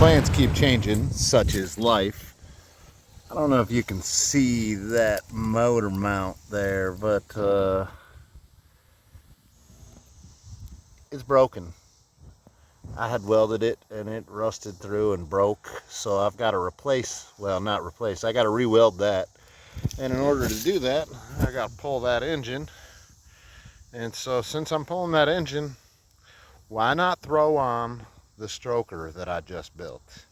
plans keep changing, such is life. I don't know if you can see that motor mount there, but it's broken. I had welded it and it rusted through and broke, so I've got to replace, well, not replace, I got to re-weld that. And in order to do that, I got to pull that engine. And so since I'm pulling that engine, why not throw on the stroker that I just built?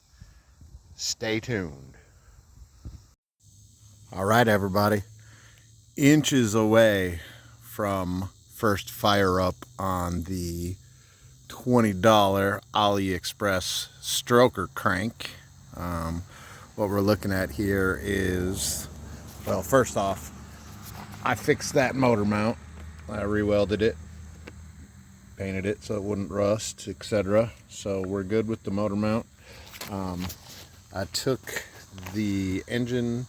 Stay tuned. All right, everybody. Inches away from first fire up on the $20 AliExpress stroker crank. What we're looking at here is, well, first off, I fixed that motor mount. I re-welded it, painted it so it wouldn't rust, etc. So we're good with the motor mount. I took the engine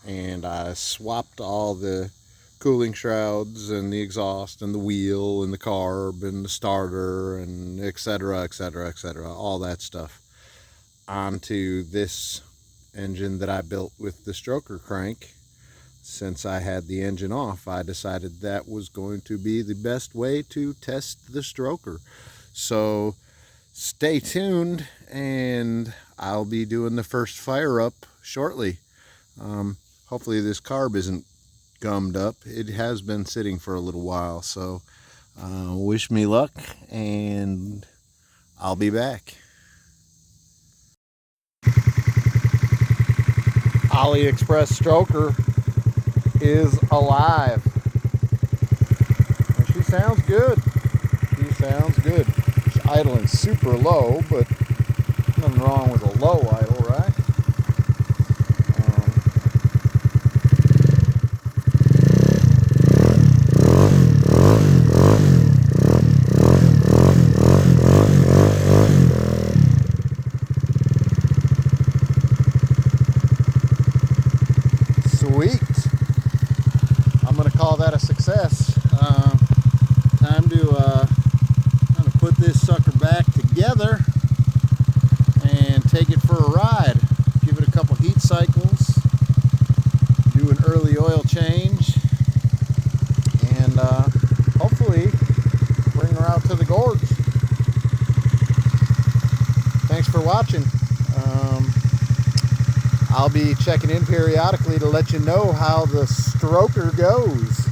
and I swapped all the cooling shrouds and the exhaust and the wheel and the carb and the starter and etc, etc, etc, all that stuff onto this engine that I built with the stroker crank. Since I had the engine off, I decided that was going to be the best way to test the stroker. So stay tuned, and I'll be doing the first fire up shortly. Hopefully this carb isn't gummed up. It has been sitting for a little while, so wish me luck, and I'll be back. AliExpress stroker is alive. And she sounds good. She sounds good. She's idling super low, but nothing wrong with a low idle, right? Sweet. I'm going to call that a success. Time to kind of put this sucker back together and take it for a ride. Give it a couple heat cycles, do an early oil change, and hopefully bring her out to the gorge. Thanks for watching. I'll be checking in periodically to let you know how the stroker goes.